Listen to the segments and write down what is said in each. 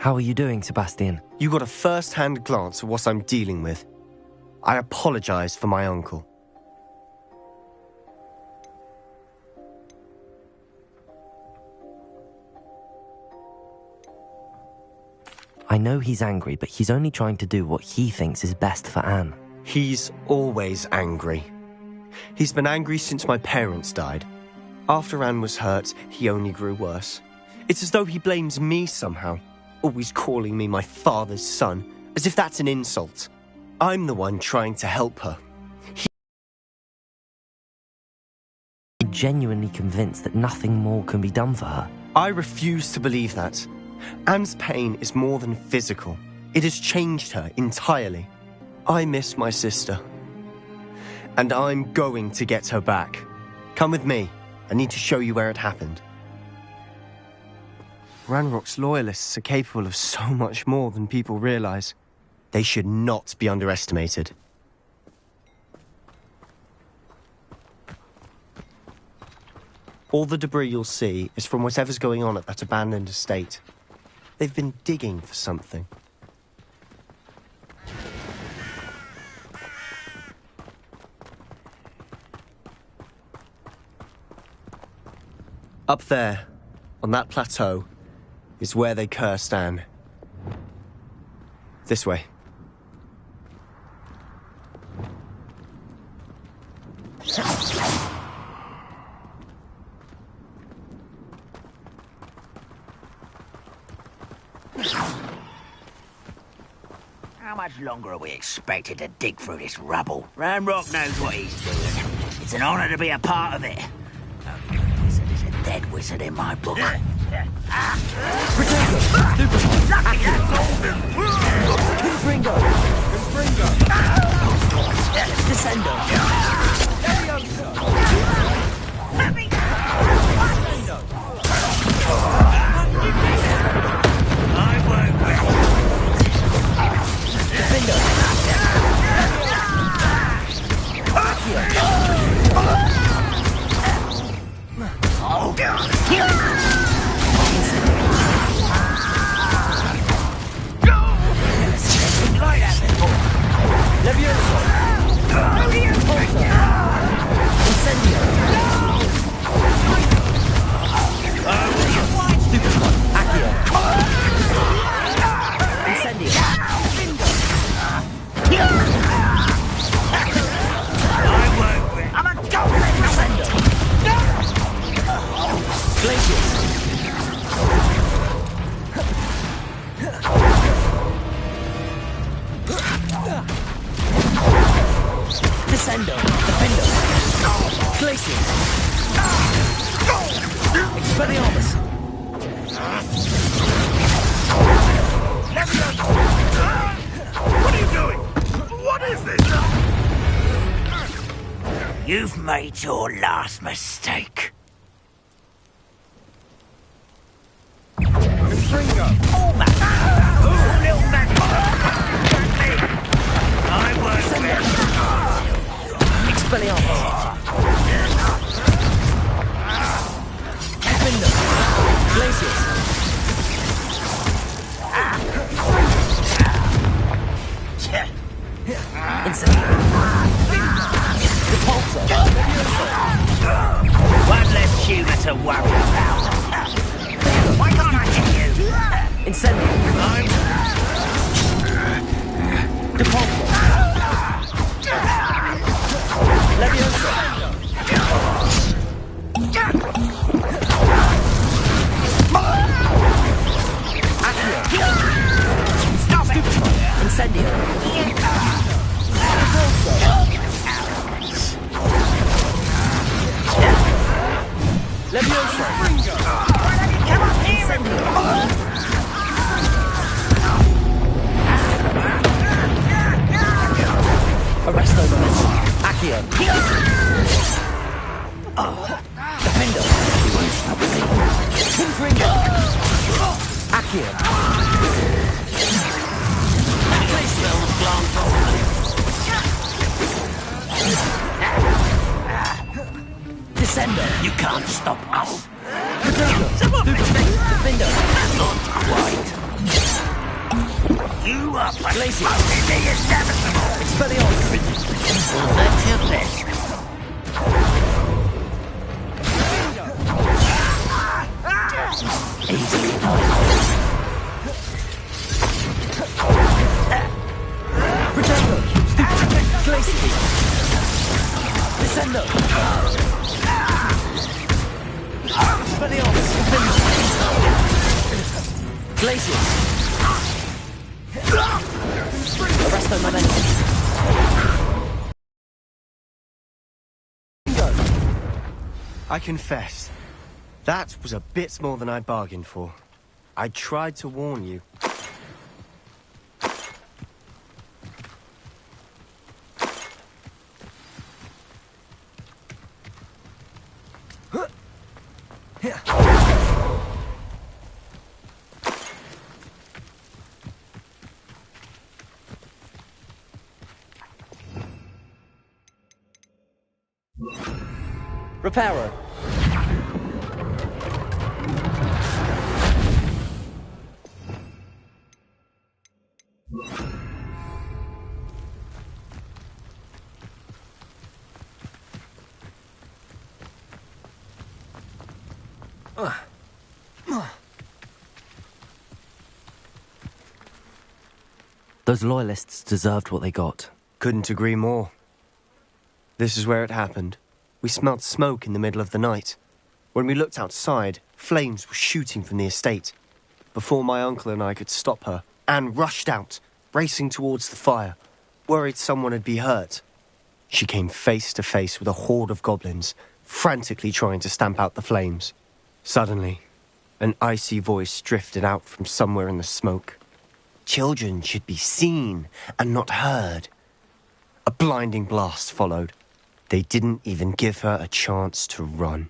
How are you doing, Sebastian? You got a first-hand glance at what I'm dealing with. I apologize for my uncle. I know he's angry, but he's only trying to do what he thinks is best for Anne. He's always angry. He's been angry since my parents died. After Anne was hurt, he only grew worse. It's as though he blames me somehow, always calling me my father's son, as if that's an insult. I'm the one trying to help her. I'm genuinely convinced that nothing more can be done for her. I refuse to believe that. Anne's pain is more than physical. It has changed her entirely. I miss my sister. And I'm going to get her back. Come with me. I need to show you where it happened. Ranrock's loyalists are capable of so much more than people realize. They should not be underestimated. All the debris you'll see is from whatever's going on at that abandoned estate. They've been digging for something. Up there, on that plateau, is where they cursed Anne. This way. How much longer are we expected to dig through this rubble? Ranrock knows what he's doing. It's an honor to be a part of it. A wizard is a dead wizard in my book. You've made your last mistake. Confringo! Oh, man! Oh, little man! I won't win. Expelliarmus! Defender! Glacius! Incendiary! One less tumour to worry about. Why can't I hit you? Incendiary! Depulso! Leviosa! Accio! Stop it! Incendiary! Leviosa! Come up here and... Arresto Momentum! Accio! Defender! Confringo! Accio! Descender! You can't stop us. Defender! Not quite. you up and Glacier. smoke the inevitable. Expelliarmus! That's your best. Easy. Protego! Stupid! Glacier! Descendo! Expelliarmus! Glacier! Arresto momentum! I confess, that was a bit more than I'd bargained for. I tried to warn you. Repairer! Those loyalists deserved what they got. Couldn't agree more. This is where it happened. We smelled smoke in the middle of the night. When we looked outside, flames were shooting from the estate. Before my uncle and I could stop her, Anne rushed out, racing towards the fire, worried someone had been hurt. She came face to face with a horde of goblins, frantically trying to stamp out the flames. Suddenly, an icy voice drifted out from somewhere in the smoke. Children should be seen and not heard. A blinding blast followed. They didn't even give her a chance to run.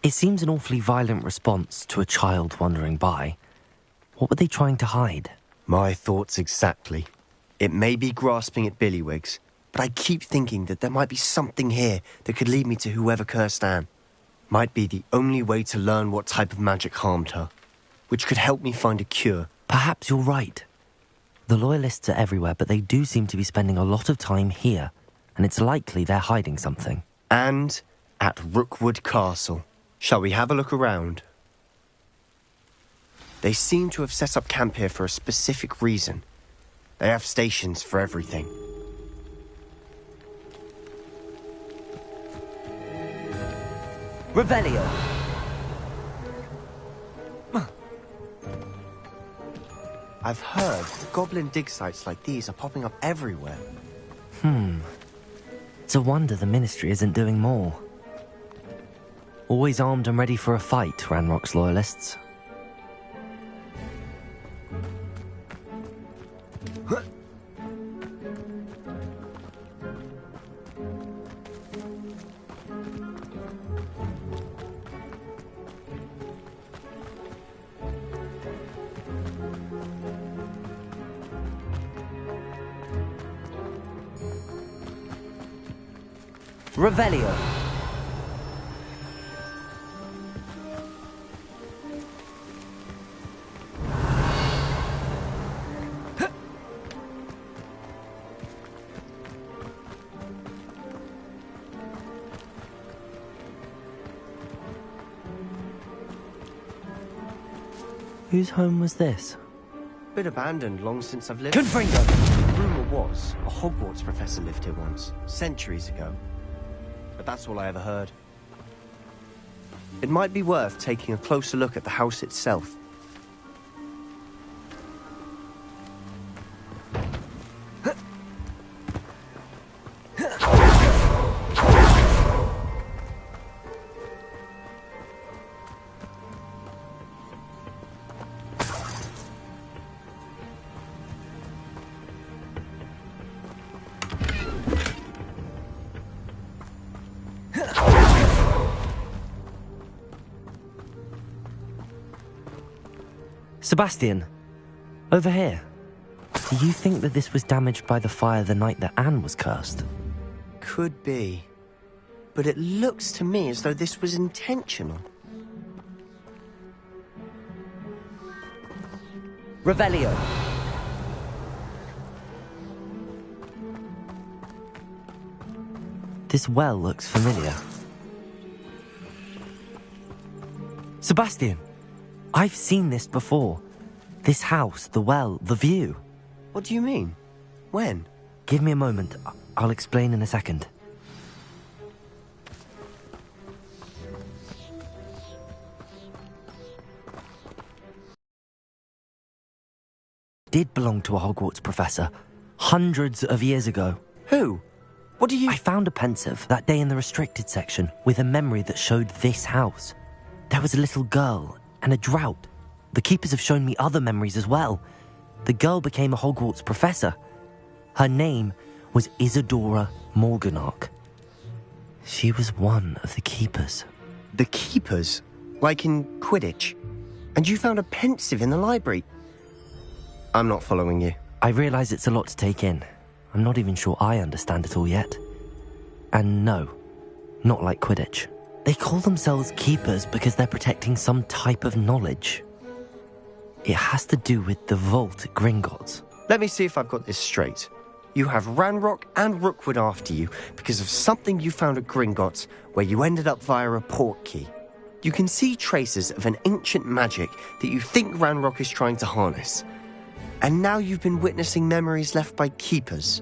It seems an awfully violent response to a child wandering by. What were they trying to hide? My thoughts exactly. It may be grasping at Billywigs, but I keep thinking that there might be something here that could lead me to whoever cursed Anne. Might be the only way to learn what type of magic harmed her, which could help me find a cure. Perhaps you're right. The loyalists are everywhere, but they do seem to be spending a lot of time here, and it's likely they're hiding something. And at Rookwood Castle. Shall we have a look around? They seem to have set up camp here for a specific reason. They have stations for everything. Revelio! I've heard goblin dig sites like these are popping up everywhere. It's a wonder the Ministry isn't doing more. Always armed and ready for a fight, Ranrock's loyalists. Revelio. Whose home was this? Been abandoned long since I've lived. Confringo! Rumour was a Hogwarts professor lived here once, centuries ago. But that's all I ever heard. It might be worth taking a closer look at the house itself. Sebastian, over here. Do you think that this was damaged by the fire the night that Anne was cursed? Could be. but it looks to me as though this was intentional. Revelio. This well looks familiar. Sebastian, I've seen this before. This house, the well, the view. What do you mean? When? Give me a moment. I'll explain in a second. Did belong to a Hogwarts professor hundreds of years ago. Who? What do you... I found a pensive that day in the restricted section with a memory that showed this house. There was a little girl and a drought. The keepers have shown me other memories as well. The girl became a Hogwarts professor. Her name was Isadora Morganach. She was one of the keepers. The keepers? Like in Quidditch? And you found a pensive in the library? I'm not following you. I realise it's a lot to take in. I'm not even sure I understand it all yet. And no, not like Quidditch. They call themselves keepers because they're protecting some type of knowledge. It has to do with the vault at Gringotts. Let me see if I've got this straight. You have Ranrock and Rookwood after you because of something you found at Gringotts where you ended up via a port key. You can see traces of an ancient magic that you think Ranrock is trying to harness. And now you've been witnessing memories left by keepers.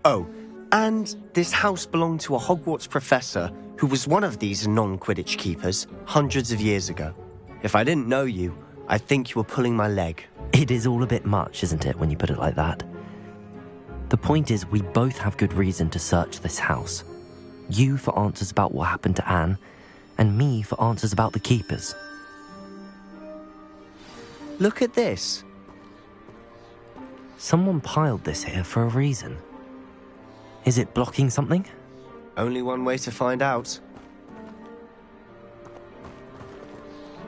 Oh, and this house belonged to a Hogwarts professor who was one of these non-Quidditch keepers hundreds of years ago. If I didn't know you, I'd think you were pulling my leg. It is all a bit much, isn't it, when you put it like that? The point is, we both have good reason to search this house. You for answers about what happened to Anne, and me for answers about the keepers. Look at this. Someone piled this here for a reason. Is it blocking something? Only one way to find out.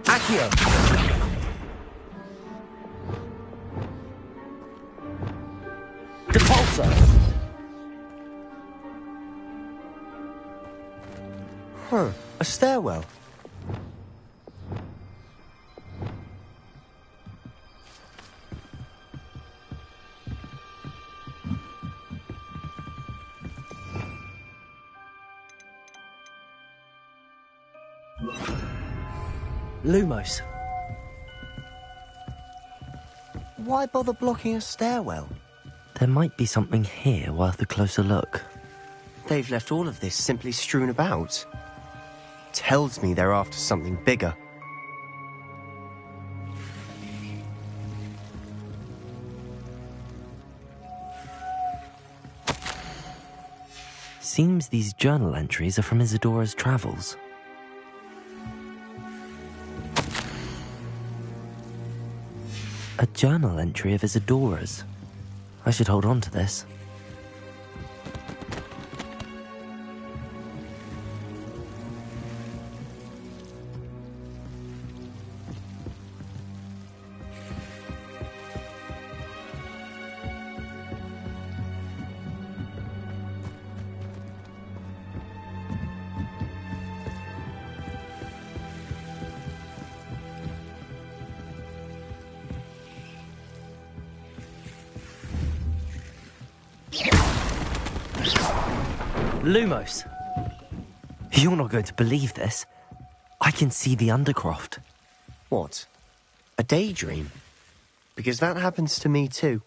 Accio! Depulsor! Huh, a stairwell. Lumos. Why bother blocking a stairwell? There might be something here worth a closer look. They've left all of this simply strewn about. Tells me they're after something bigger. Seems these journal entries are from Isadora's travels. A journal entry of Isadora's. I should hold on to this. Lumos! You're not going to believe this. I can see the Undercroft. What? A daydream? Because that happens to me too.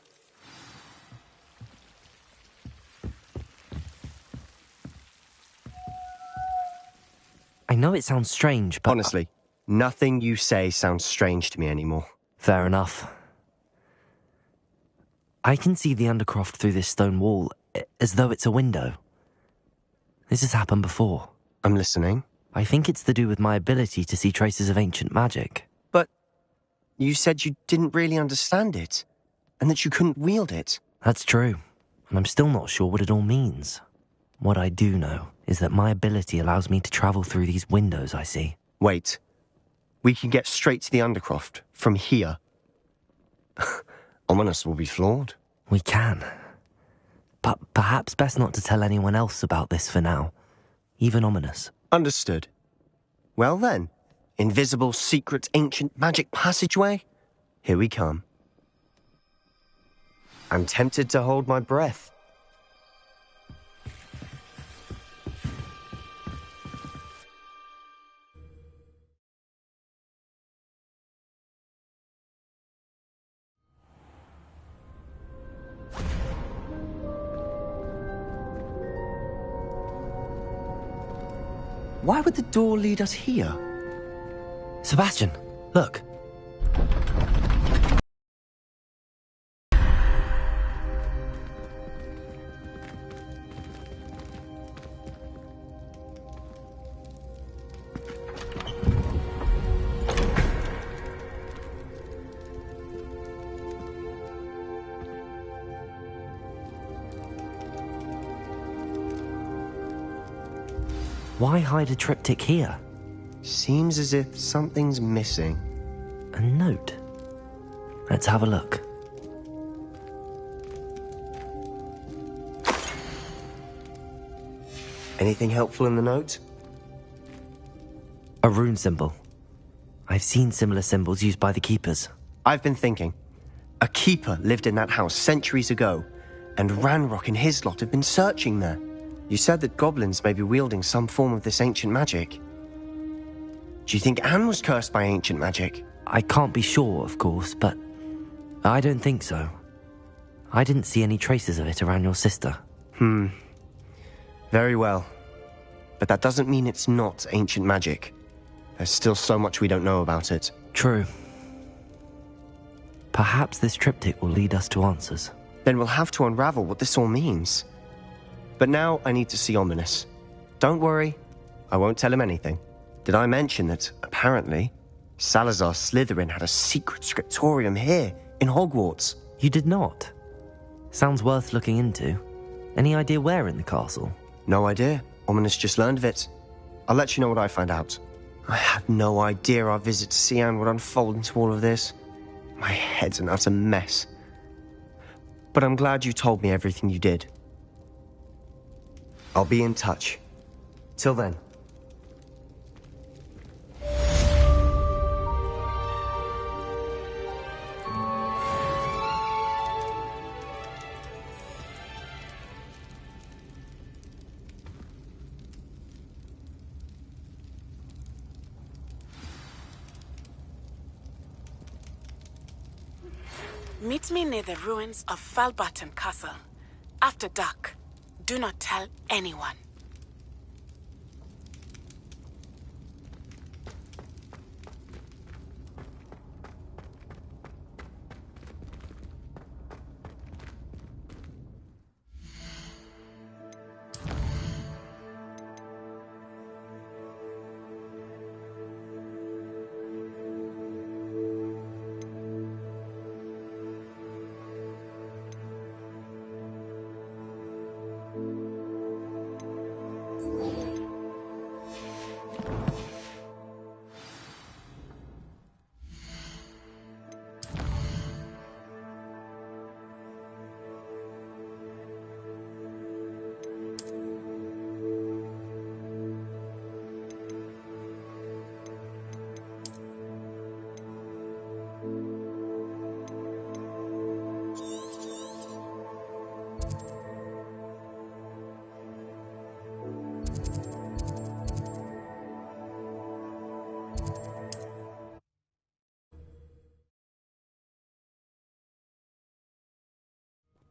I know it sounds strange, but... Honestly, nothing you say sounds strange to me anymore. Fair enough. I can see the Undercroft through this stone wall, as though it's a window. This has happened before. I'm listening. I think it's to do with my ability to see traces of ancient magic. But you said you didn't really understand it, and that you couldn't wield it. That's true, and I'm still not sure what it all means. What I do know is that my ability allows me to travel through these windows I see. Wait. We can get straight to the Undercroft from here. Ominous will be flawed. We can. But perhaps best not to tell anyone else about this for now. even ominous. Understood. Well then, invisible, secret, ancient magic passageway? Here we come. I'm tempted to hold my breath. Why would the door lead us here? Sebastian, look. Why hide a triptych here? Seems as if something's missing. A note. Let's have a look. Anything helpful in the note? A rune symbol. I've seen similar symbols used by the keepers. I've been thinking. A keeper lived in that house centuries ago, and Ranrock and his lot have been searching there. You said that goblins may be wielding some form of this ancient magic. Do you think Anne was cursed by ancient magic? I can't be sure, of course, but I don't think so. I didn't see any traces of it around your sister. Very well. But that doesn't mean it's not ancient magic. There's still so much we don't know about it. True. Perhaps this triptych will lead us to answers. Then we'll have to unravel what this all means. But now I need to see Ominous. Don't worry, I won't tell him anything. Did I mention that, apparently, Salazar Slytherin had a secret scriptorium here, in Hogwarts? You did not? Sounds worth looking into. Any idea where in the castle? No idea. Ominous just learned of it. I'll let you know what I find out. I had no idea our visit to Cian would unfold into all of this. My head's an utter mess. But I'm glad you told me everything you did. I'll be in touch. Till then. Meet me near the ruins of Falbaton Castle. After dark. Do not tell anyone.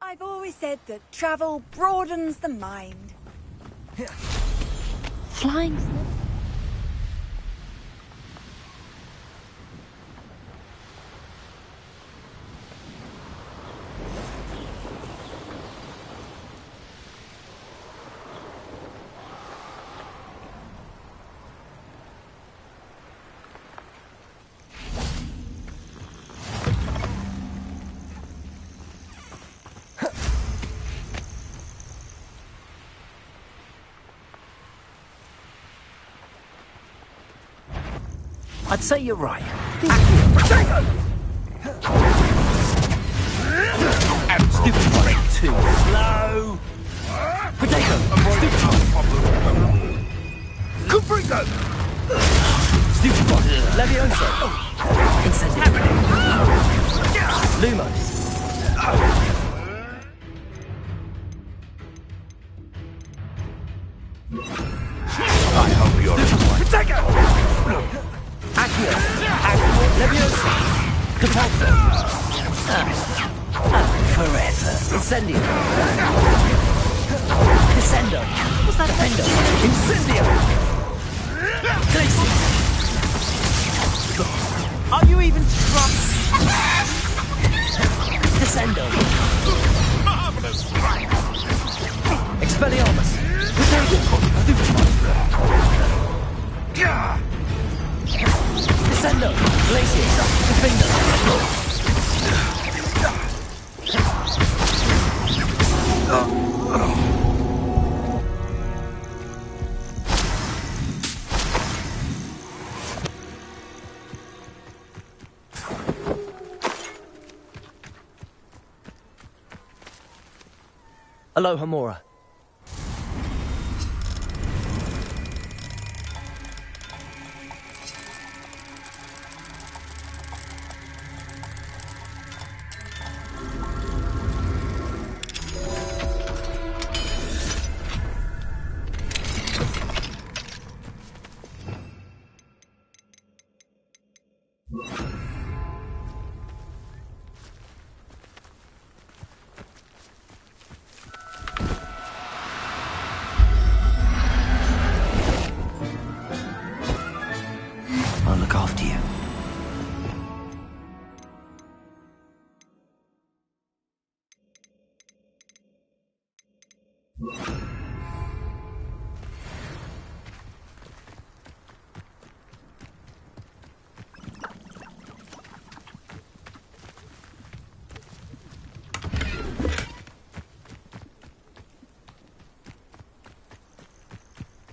I've always said that travel broadens the mind. Flying... I'd say you're right. Stupid one, too slow. Potato! Stupid. Confringo! Stupefy! Levioso! Incendio! Lumos! I hope you're... Protego! Accio! Levioso! Capazzo! Forever! Incendio! Descendo! What's that? Defendo! Incendio! Glacius! Are you even trying? Descendo! Marvelous! Expelliarmus! Protego! Descendo! Glacius! Defendo! Aloha Mora. I'll look after you.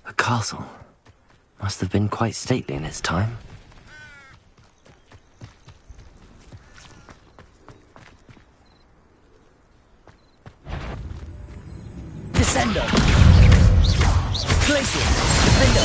A castle. Must have been quite stately in its time. Descendo! Glacius! Defendo!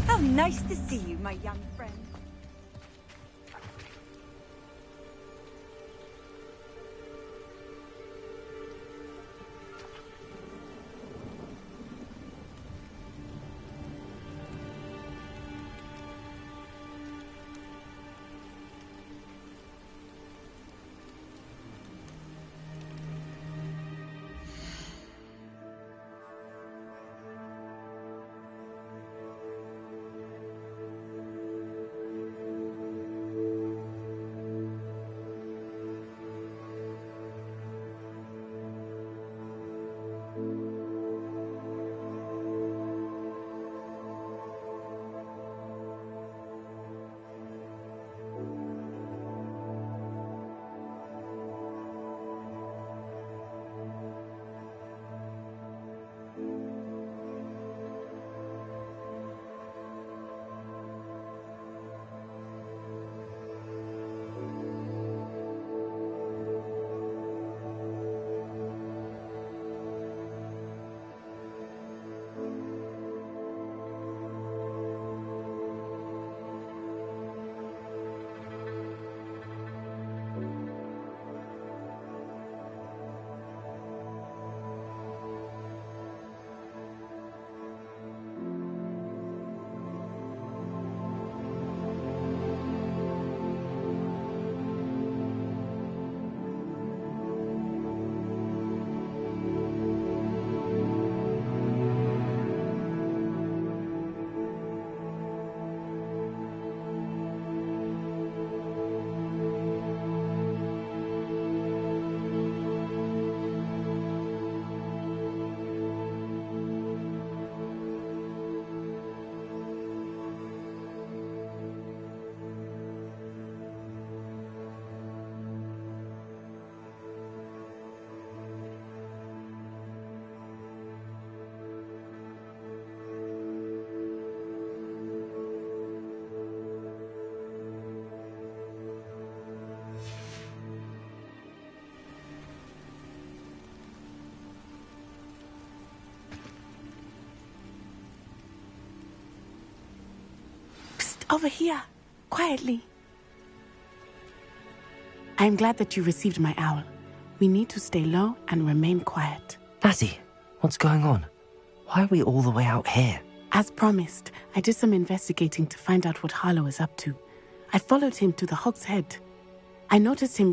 How nice to see you, my young friend. Over here, quietly. I am glad that you received my owl. We need to stay low and remain quiet. Azzy, what's going on? Why are we all the way out here? As promised, I did some investigating to find out what Harlow is up to. I followed him to the Hog's Head. I noticed him